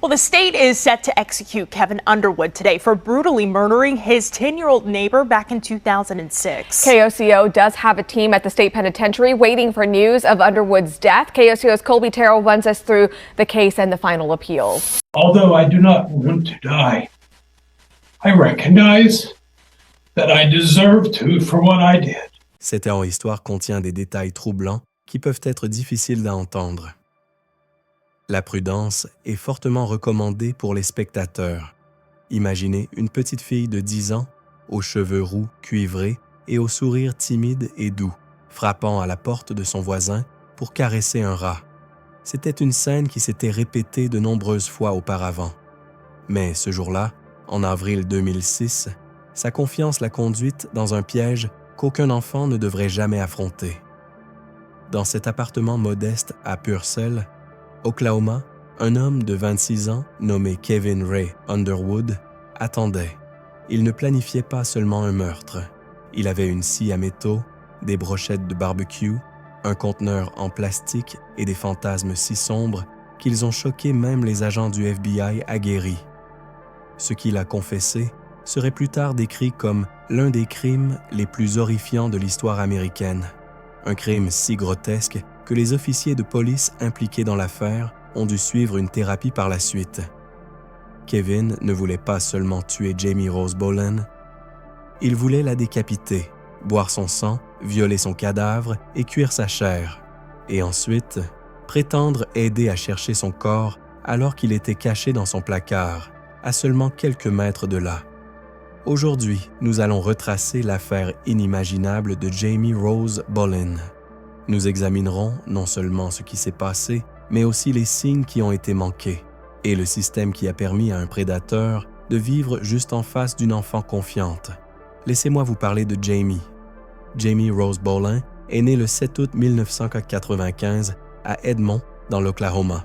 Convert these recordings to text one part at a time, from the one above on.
Well, the state is set to execute Kevin Underwood today for brutally murdering his 10-year-old neighbor back in 2006. KOCO does have a team at the state penitentiary waiting for news of Underwood's death. KOCO's Colby Terrell runs us through the case and the final appeal. Although I do not want to die, I recognize that I deserve to for what I did. Cette histoire contient des détails troublants qui peuvent être difficiles à entendre. La prudence est fortement recommandée pour les spectateurs. Imaginez une petite fille de 10 ans, aux cheveux roux cuivrés et au sourire timide et doux, frappant à la porte de son voisin pour caresser un rat. C'était une scène qui s'était répétée de nombreuses fois auparavant. Mais ce jour-là, en avril 2006, sa confiance l'a conduite dans un piège qu'aucun enfant ne devrait jamais affronter. Dans cet appartement modeste à Purcell, Oklahoma, un homme de 26 ans nommé Kevin Ray Underwood attendait. Il ne planifiait pas seulement un meurtre. Il avait une scie à métaux, des brochettes de barbecue, un conteneur en plastique et des fantasmes si sombres qu'ils ont choqué même les agents du FBI aguerris. Ce qu'il a confessé serait plus tard décrit comme l'un des crimes les plus horrifiants de l'histoire américaine. Un crime si grotesque que les officiers de police impliqués dans l'affaire ont dû suivre une thérapie par la suite. Kevin ne voulait pas seulement tuer Jamie Rose Boland, il voulait la décapiter, boire son sang, violer son cadavre et cuire sa chair, et ensuite prétendre aider à chercher son corps alors qu'il était caché dans son placard, à seulement quelques mètres de là. Aujourd'hui, nous allons retracer l'affaire inimaginable de Jamie Rose Boland. Nous examinerons non seulement ce qui s'est passé, mais aussi les signes qui ont été manqués et le système qui a permis à un prédateur de vivre juste en face d'une enfant confiante. Laissez-moi vous parler de Jamie. Jamie Rose Boland est née le 7 août 1995 à Edmond, dans l'Oklahoma.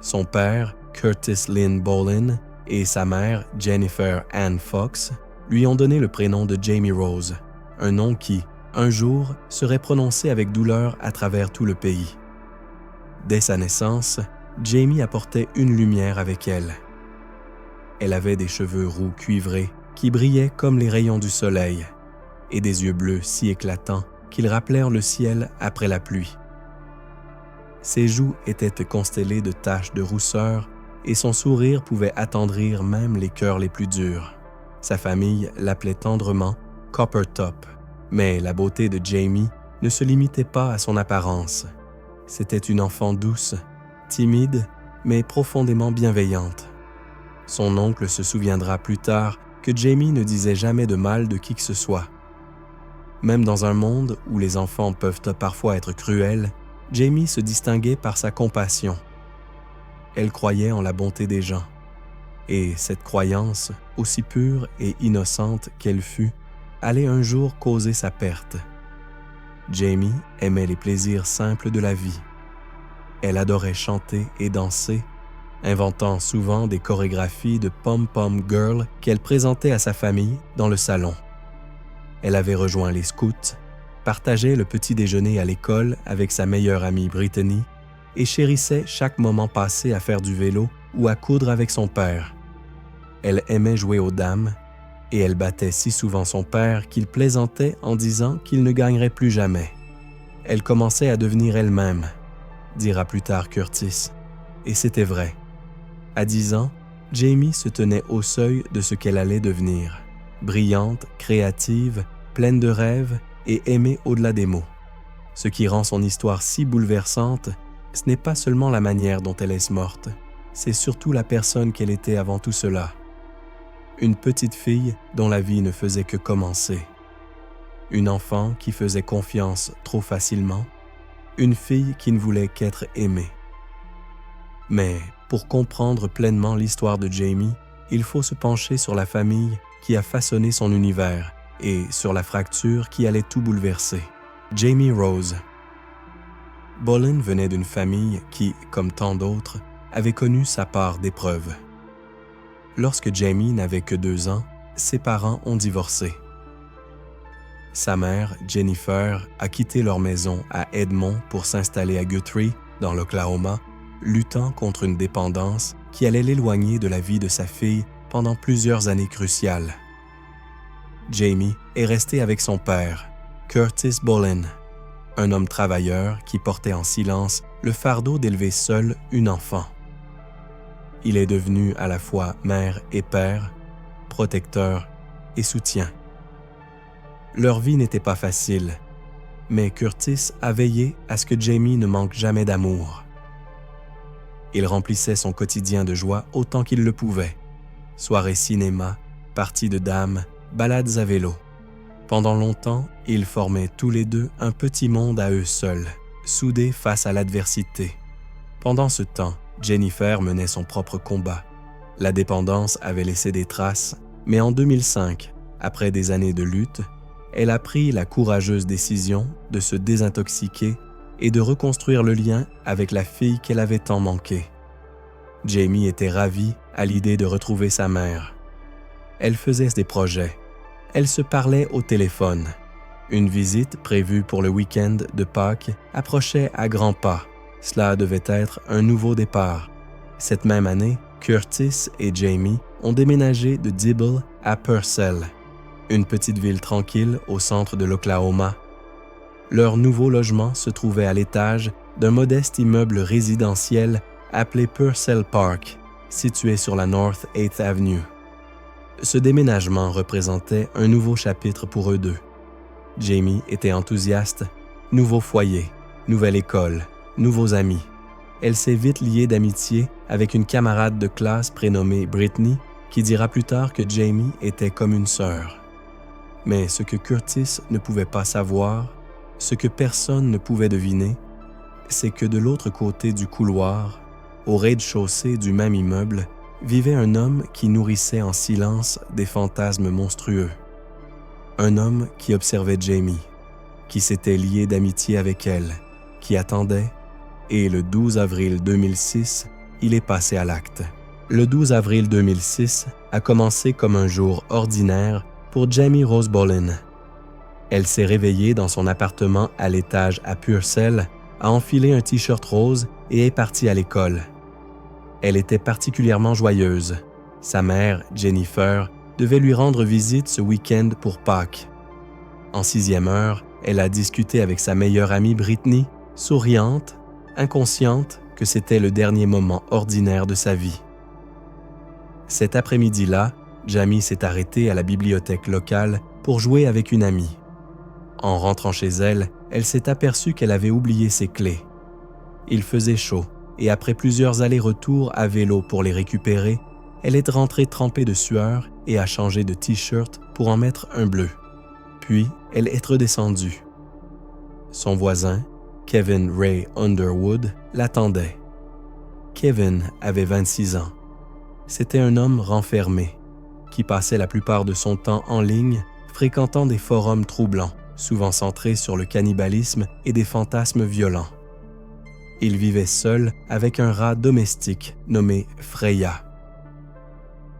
Son père, Curtis Lynn Boland, et sa mère, Jennifer Ann Fox, lui ont donné le prénom de Jamie Rose, un nom qui, un jour, serait prononcé avec douleur à travers tout le pays. Dès sa naissance, Jamie apportait une lumière avec elle. Elle avait des cheveux roux cuivrés qui brillaient comme les rayons du soleil et des yeux bleus si éclatants qu'ils rappelèrent le ciel après la pluie. Ses joues étaient constellées de taches de rousseur et son sourire pouvait attendrir même les cœurs les plus durs. Sa famille l'appelait tendrement Copper Top, mais la beauté de Jamie ne se limitait pas à son apparence. C'était une enfant douce, timide, mais profondément bienveillante. Son oncle se souviendra plus tard que Jamie ne disait jamais de mal de qui que ce soit. Même dans un monde où les enfants peuvent parfois être cruels, Jamie se distinguait par sa compassion. Elle croyait en la bonté des gens. Et cette croyance, aussi pure et innocente qu'elle fût, allait un jour causer sa perte. Jamie aimait les plaisirs simples de la vie. Elle adorait chanter et danser, inventant souvent des chorégraphies de pom-pom girl qu'elle présentait à sa famille dans le salon. Elle avait rejoint les scouts, partageait le petit déjeuner à l'école avec sa meilleure amie Brittany et chérissait chaque moment passé à faire du vélo ou à coudre avec son père. Elle aimait jouer aux dames et elle battait si souvent son père qu'il plaisantait en disant qu'il ne gagnerait plus jamais. Elle commençait à devenir elle-même, dira plus tard Curtis. Et c'était vrai. À 10 ans, Jamie se tenait au seuil de ce qu'elle allait devenir. Brillante, créative, pleine de rêves et aimée au-delà des mots. Ce qui rend son histoire si bouleversante, ce n'est pas seulement la manière dont elle est morte, c'est surtout la personne qu'elle était avant tout cela. Une petite fille dont la vie ne faisait que commencer. Une enfant qui faisait confiance trop facilement. Une fille qui ne voulait qu'être aimée. Mais pour comprendre pleinement l'histoire de Jamie, il faut se pencher sur la famille qui a façonné son univers et sur la fracture qui allait tout bouleverser. Jamie Rose. Boland venait d'une famille qui, comme tant d'autres, avait connu sa part d'épreuves. Lorsque Jamie n'avait que 2 ans, ses parents ont divorcé. Sa mère, Jennifer, a quitté leur maison à Edmond pour s'installer à Guthrie, dans l'Oklahoma, luttant contre une dépendance qui allait l'éloigner de la vie de sa fille pendant plusieurs années cruciales. Jamie est resté avec son père, Curtis Bolen, un homme travailleur qui portait en silence le fardeau d'élever seul une enfant. Il est devenu à la fois mère et père, protecteur et soutien. Leur vie n'était pas facile, mais Curtis a veillé à ce que Jamie ne manque jamais d'amour. Il remplissait son quotidien de joie autant qu'il le pouvait. Soirées cinéma, parties de dames, balades à vélo. Pendant longtemps, ils formaient tous les deux un petit monde à eux seuls, soudés face à l'adversité. Pendant ce temps, Jennifer menait son propre combat. La dépendance avait laissé des traces, mais en 2005, après des années de lutte, elle a pris la courageuse décision de se désintoxiquer et de reconstruire le lien avec la fille qu'elle avait tant manqué. Jamie était ravie à l'idée de retrouver sa mère. Elle faisait des projets. Elle se parlait au téléphone. Une visite prévue pour le week-end de Pâques approchait à grands pas. Cela devait être un nouveau départ. Cette même année, Curtis et Jamie ont déménagé de Dibble à Purcell, une petite ville tranquille au centre de l'Oklahoma. Leur nouveau logement se trouvait à l'étage d'un modeste immeuble résidentiel appelé Purcell Park, situé sur la North 8th Avenue. Ce déménagement représentait un nouveau chapitre pour eux deux. Jamie était enthousiaste. Nouveau foyer, nouvelle école, nouveaux amis. Elle s'est vite liée d'amitié avec une camarade de classe prénommée Brittany, qui dira plus tard que Jamie était comme une sœur. Mais ce que Curtis ne pouvait pas savoir, ce que personne ne pouvait deviner, c'est que de l'autre côté du couloir, au rez-de-chaussée du même immeuble, vivait un homme qui nourrissait en silence des fantasmes monstrueux. Un homme qui observait Jamie, qui s'était lié d'amitié avec elle, qui attendait, et le 12 avril 2006, il est passé à l'acte. Le 12 avril 2006 a commencé comme un jour ordinaire pour Jamie Rose Bolen. Elle s'est réveillée dans son appartement à l'étage à Purcell, a enfilé un t-shirt rose et est partie à l'école. Elle était particulièrement joyeuse. Sa mère, Jennifer, devait lui rendre visite ce week-end pour Pâques. En 6e heure, elle a discuté avec sa meilleure amie Brittany, souriante, inconsciente que c'était le dernier moment ordinaire de sa vie. Cet après-midi-là, Jamie s'est arrêtée à la bibliothèque locale pour jouer avec une amie. En rentrant chez elle, elle s'est aperçue qu'elle avait oublié ses clés. Il faisait chaud, et après plusieurs allers-retours à vélo pour les récupérer, elle est rentrée trempée de sueur et a changé de t-shirt pour en mettre un bleu. Puis, elle est redescendue. Son voisin, Kevin Ray Underwood, l'attendait. Kevin avait 26 ans. C'était un homme renfermé, qui passait la plupart de son temps en ligne, fréquentant des forums troublants, souvent centrés sur le cannibalisme et des fantasmes violents. Il vivait seul avec un rat domestique nommé Freya.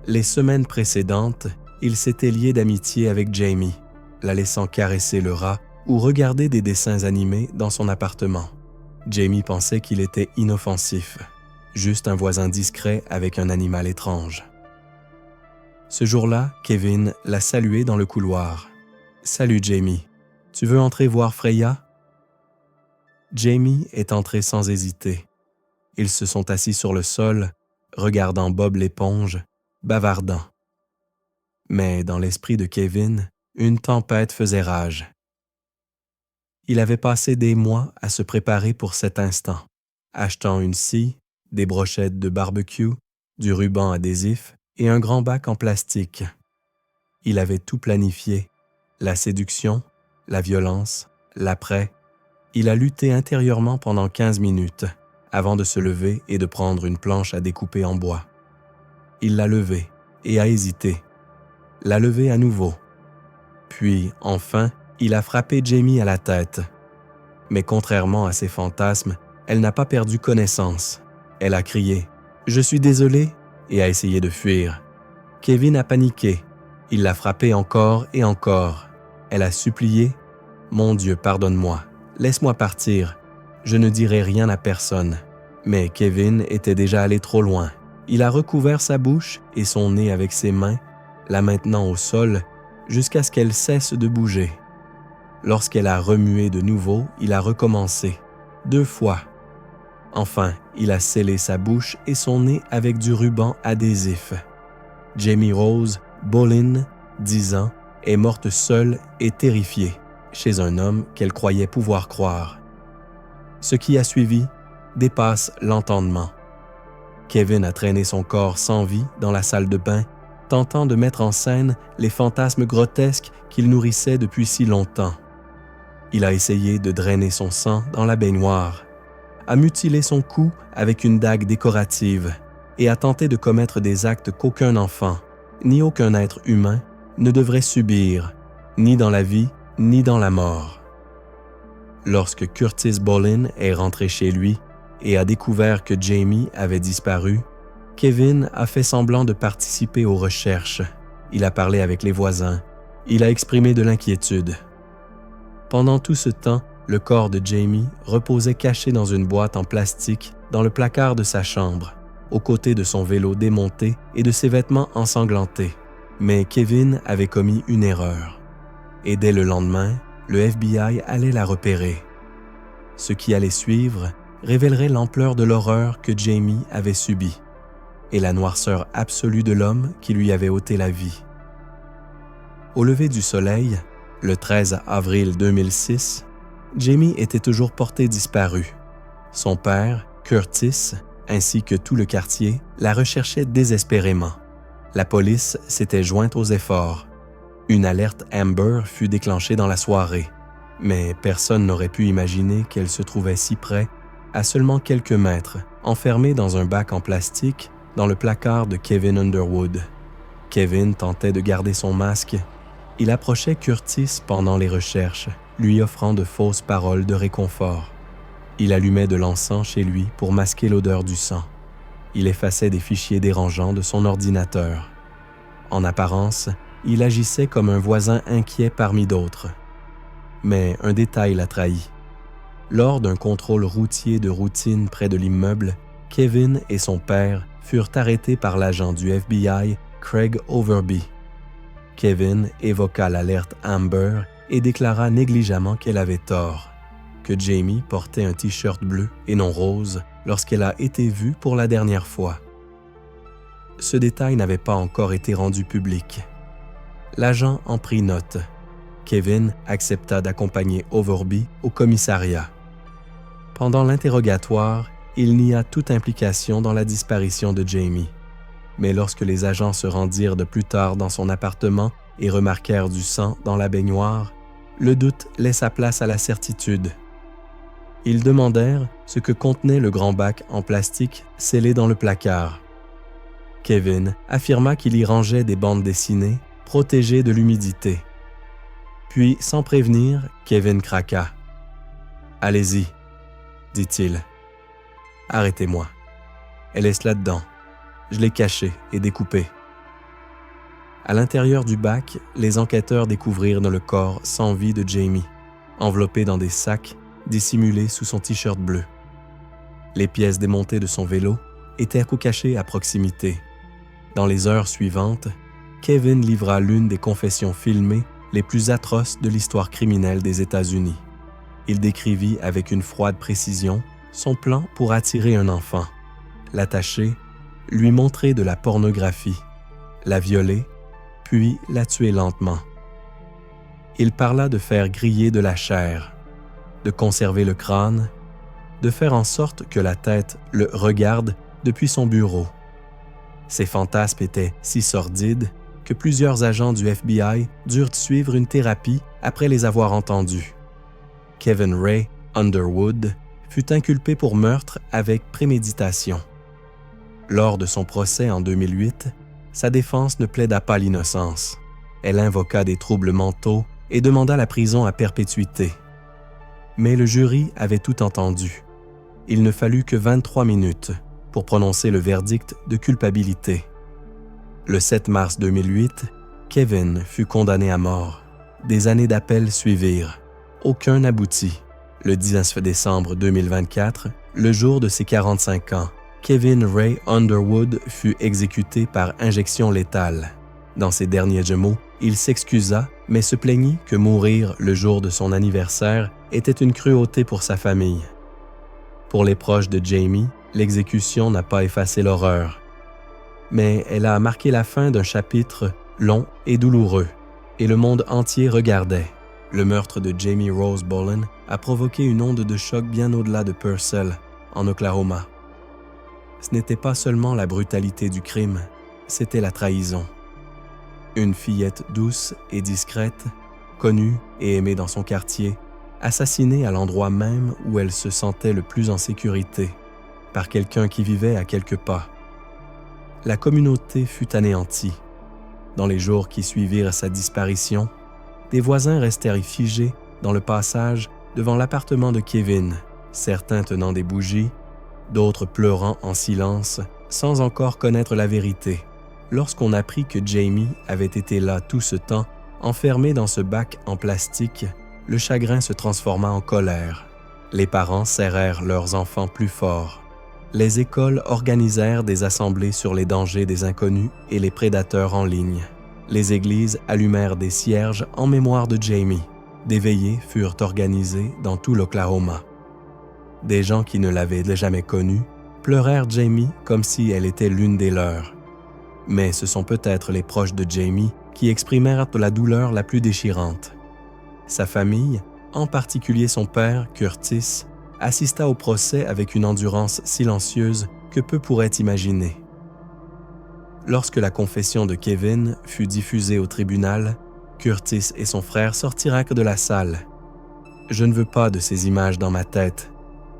Les semaines précédentes, il s'était lié d'amitié avec Jamie, la laissant caresser le rat ou regarder des dessins animés dans son appartement. Jamie pensait qu'il était inoffensif, juste un voisin discret avec un animal étrange. Ce jour-là, Kevin l'a salué dans le couloir. « Salut Jamie, tu veux entrer voir Freya ?» Jamie est entré sans hésiter. Ils se sont assis sur le sol, regardant Bob l'éponge, bavardant. Mais dans l'esprit de Kevin, une tempête faisait rage. Il avait passé des mois à se préparer pour cet instant, achetant une scie, des brochettes de barbecue, du ruban adhésif et un grand bac en plastique. Il avait tout planifié, la séduction, la violence, l'après. Il a lutté intérieurement pendant 15 minutes avant de se lever et de prendre une planche à découper en bois. Il l'a levée et a hésité. L'a levée à nouveau. Puis, enfin, il a frappé Jamie à la tête. Mais contrairement à ses fantasmes, elle n'a pas perdu connaissance. Elle a crié « Je suis désolée » et a essayé de fuir. Kevin a paniqué. Il l'a frappée encore et encore. Elle a supplié « Mon Dieu, pardonne-moi. Laisse-moi partir. Je ne dirai rien à personne. Mais Kevin était déjà allé trop loin. Il a recouvert sa bouche et son nez avec ses mains, la maintenant au sol, jusqu'à ce qu'elle cesse de bouger. Lorsqu'elle a remué de nouveau, il a recommencé, 2 fois. Enfin, il a scellé sa bouche et son nez avec du ruban adhésif. Jamie Rose Boleyn, 10 ans, est morte seule et terrifiée, chez un homme qu'elle croyait pouvoir croire. Ce qui a suivi dépasse l'entendement. Kevin a traîné son corps sans vie dans la salle de bain, tentant de mettre en scène les fantasmes grotesques qu'il nourrissait depuis si longtemps. Il a essayé de drainer son sang dans la baignoire, a mutilé son cou avec une dague décorative et a tenté de commettre des actes qu'aucun enfant, ni aucun être humain, ne devrait subir, ni dans la vie, ni dans la mort. Lorsque Curtis Boleyn est rentré chez lui et a découvert que Jamie avait disparu, Kevin a fait semblant de participer aux recherches. Il a parlé avec les voisins. Il a exprimé de l'inquiétude. Pendant tout ce temps, le corps de Jamie reposait caché dans une boîte en plastique dans le placard de sa chambre, aux côtés de son vélo démonté et de ses vêtements ensanglantés. Mais Kevin avait commis une erreur. Et dès le lendemain, le FBI allait la repérer. Ce qui allait suivre révélerait l'ampleur de l'horreur que Jamie avait subie et la noirceur absolue de l'homme qui lui avait ôté la vie. Au lever du soleil, le 13 avril 2006, Jamie était toujours porté disparu. Son père, Curtis, ainsi que tout le quartier, la recherchaient désespérément. La police s'était jointe aux efforts. Une alerte Amber fut déclenchée dans la soirée, mais personne n'aurait pu imaginer qu'elle se trouvait si près, à seulement quelques mètres, enfermée dans un bac en plastique dans le placard de Kevin Underwood. Kevin tentait de garder son masque. Il approchait Curtis pendant les recherches, lui offrant de fausses paroles de réconfort. Il allumait de l'encens chez lui pour masquer l'odeur du sang. Il effaçait des fichiers dérangeants de son ordinateur. En apparence, il agissait comme un voisin inquiet parmi d'autres. Mais un détail l'a trahi. Lors d'un contrôle routier de routine près de l'immeuble, Kevin et son père furent arrêtés par l'agent du FBI, Craig Overby. Kevin évoqua l'alerte Amber et déclara négligemment qu'elle avait tort, que Jamie portait un t-shirt bleu et non rose lorsqu'elle a été vue pour la dernière fois. Ce détail n'avait pas encore été rendu public. L'agent en prit note. Kevin accepta d'accompagner Overby au commissariat. Pendant l'interrogatoire, il nia toute implication dans la disparition de Jamie. Mais lorsque les agents se rendirent de plus tard dans son appartement et remarquèrent du sang dans la baignoire, le doute laissa place à la certitude. Ils demandèrent ce que contenait le grand bac en plastique scellé dans le placard. Kevin affirma qu'il y rangeait des bandes dessinées protégées de l'humidité. Puis, sans prévenir, Kevin craqua. « Allez-y, dit-il. Arrêtez-moi. Elle est là-dedans. Je l'ai cachée et découpée. » À l'intérieur du bac, les enquêteurs découvrirent le corps sans vie de Jamie, enveloppé dans des sacs dissimulés sous son t-shirt bleu. Les pièces démontées de son vélo étaient cachées à proximité. Dans les heures suivantes, Kevin livra l'une des confessions filmées les plus atroces de l'histoire criminelle des États-Unis. Il décrivit avec une froide précision son plan pour attirer un enfant, l'attacher, lui montrer de la pornographie, la violer, puis la tuer lentement. Il parla de faire griller de la chair, de conserver le crâne, de faire en sorte que la tête le regarde depuis son bureau. Ces fantasmes étaient si sordides que plusieurs agents du FBI durent suivre une thérapie après les avoir entendus. Kevin Ray Underwood fut inculpé pour meurtre avec préméditation. Lors de son procès en 2008, sa défense ne plaida pas l'innocence. Elle invoqua des troubles mentaux et demanda la prison à perpétuité. Mais le jury avait tout entendu. Il ne fallut que 23 minutes pour prononcer le verdict de culpabilité. Le 7 mars 2008, Kevin fut condamné à mort. Des années d'appel suivirent. Aucun n'aboutit. Le 19 décembre 2024, Le jour de ses 45 ans, Kevin Ray Underwood fut exécuté par injection létale. Dans ses derniers mots, il s'excusa, mais se plaignit que mourir le jour de son anniversaire était une cruauté pour sa famille. Pour les proches de Jamie, l'exécution n'a pas effacé l'horreur, mais elle a marqué la fin d'un chapitre long et douloureux, et le monde entier regardait. Le meurtre de Jamie Rose Boland a provoqué une onde de choc bien au-delà de Purcell, en Oklahoma. Ce n'était pas seulement la brutalité du crime, c'était la trahison. Une fillette douce et discrète, connue et aimée dans son quartier, assassinée à l'endroit même où elle se sentait le plus en sécurité, par quelqu'un qui vivait à quelques pas. La communauté fut anéantie. Dans les jours qui suivirent sa disparition, des voisins restèrent figés dans le passage devant l'appartement de Kevin, certains tenant des bougies, d'autres pleurant en silence, sans encore connaître la vérité. Lorsqu'on apprit que Jamie avait été là tout ce temps, enfermé dans ce bac en plastique, le chagrin se transforma en colère. Les parents serrèrent leurs enfants plus fort. Les écoles organisèrent des assemblées sur les dangers des inconnus et les prédateurs en ligne. Les églises allumèrent des cierges en mémoire de Jamie. Des veillées furent organisées dans tout l'Oklahoma. Des gens qui ne l'avaient jamais connue pleurèrent Jamie comme si elle était l'une des leurs. Mais ce sont peut-être les proches de Jamie qui exprimèrent la douleur la plus déchirante. Sa famille, en particulier son père, Curtis, assista au procès avec une endurance silencieuse que peu pourraient imaginer. Lorsque la confession de Kevin fut diffusée au tribunal, Curtis et son frère sortirent de la salle. « Je ne veux pas de ces images dans ma tête »,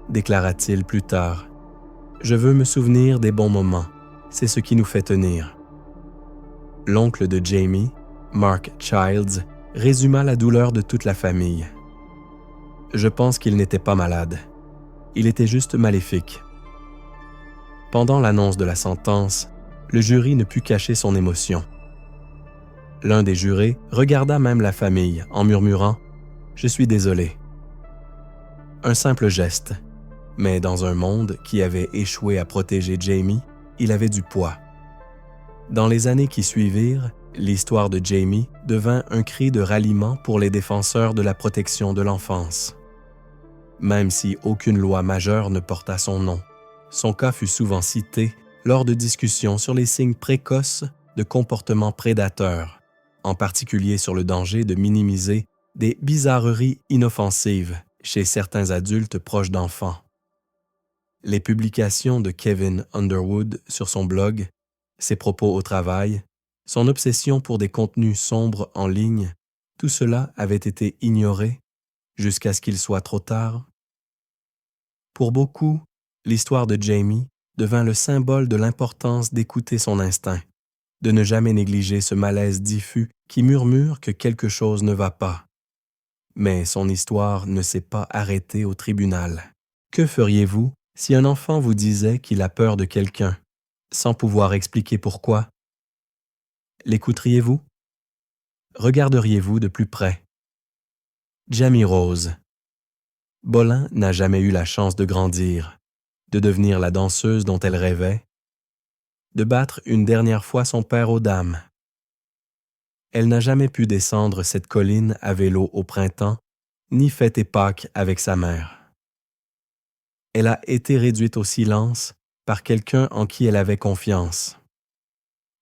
déclara-t-il plus tard. « Je veux me souvenir des bons moments. C'est ce qui nous fait tenir. » L'oncle de Jamie, Mark Childs, résuma la douleur de toute la famille. « Je pense qu'il n'était pas malade. Il était juste maléfique. » Pendant l'annonce de la sentence, le jury ne put cacher son émotion. L'un des jurés regarda même la famille en murmurant « Je suis désolé ». Un simple geste, mais dans un monde qui avait échoué à protéger Jamie, il avait du poids. Dans les années qui suivirent, l'histoire de Jamie devint un cri de ralliement pour les défenseurs de la protection de l'enfance. Même si aucune loi majeure ne porta son nom, son cas fut souvent cité lors de discussions sur les signes précoces de comportements prédateurs, en particulier sur le danger de minimiser des bizarreries inoffensives chez certains adultes proches d'enfants. Les publications de Kevin Underwood sur son blog, ses propos au travail, son obsession pour des contenus sombres en ligne, tout cela avait été ignoré jusqu'à ce qu'il soit trop tard. Pour beaucoup, l'histoire de Jamie devint le symbole de l'importance d'écouter son instinct, de ne jamais négliger ce malaise diffus qui murmure que quelque chose ne va pas. Mais son histoire ne s'est pas arrêtée au tribunal. Que feriez-vous si un enfant vous disait qu'il a peur de quelqu'un, sans pouvoir expliquer pourquoi? L'écouteriez-vous? Regarderiez-vous de plus près? Jamie Rose. Boland n'a jamais eu la chance de grandir, de devenir la danseuse dont elle rêvait, de battre une dernière fois son père aux dames. Elle n'a jamais pu descendre cette colline à vélo au printemps, ni fêter Pâques avec sa mère. Elle a été réduite au silence par quelqu'un en qui elle avait confiance.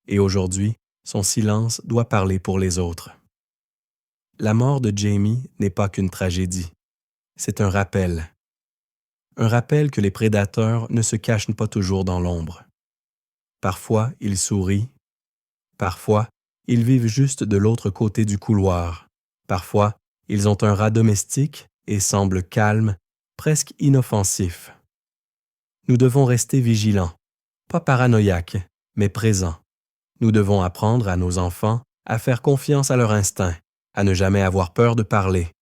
Et aujourd'hui, son silence doit parler pour les autres. La mort de Jamie n'est pas qu'une tragédie. C'est un rappel. Un rappel que les prédateurs ne se cachent pas toujours dans l'ombre. Parfois, ils sourient. Parfois, ils vivent juste de l'autre côté du couloir. Parfois, ils ont un rat domestique et semblent calmes, presque inoffensifs. Nous devons rester vigilants, pas paranoïaques, mais présents. Nous devons apprendre à nos enfants à faire confiance à leur instinct, à ne jamais avoir peur de parler.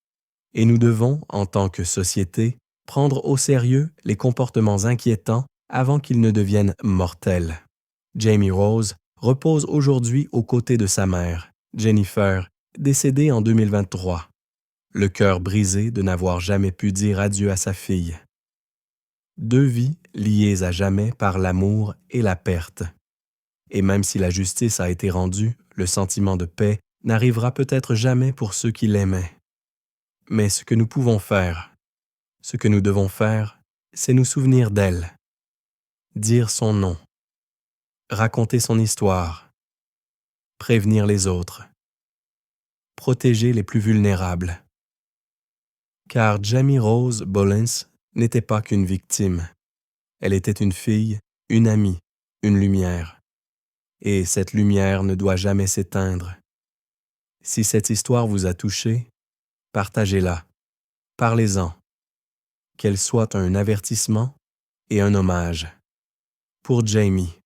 Et nous devons, en tant que société, prendre au sérieux les comportements inquiétants avant qu'ils ne deviennent mortels. Jamie Rose repose aujourd'hui aux côtés de sa mère, Jennifer, décédée en 2023. Le cœur brisé de n'avoir jamais pu dire adieu à sa fille. 2 vies liées à jamais par l'amour et la perte. Et même si la justice a été rendue, le sentiment de paix n'arrivera peut-être jamais pour ceux qui l'aimaient. Mais ce que nous pouvons faire, ce que nous devons faire, c'est nous souvenir d'elle, dire son nom, raconter son histoire, prévenir les autres, protéger les plus vulnérables. Car Jamie Rose Bollins n'était pas qu'une victime. Elle était une fille, une amie, une lumière. Et cette lumière ne doit jamais s'éteindre. Si cette histoire vous a touché, partagez-la, parlez-en, qu'elle soit un avertissement et un hommage. Pour Jamie.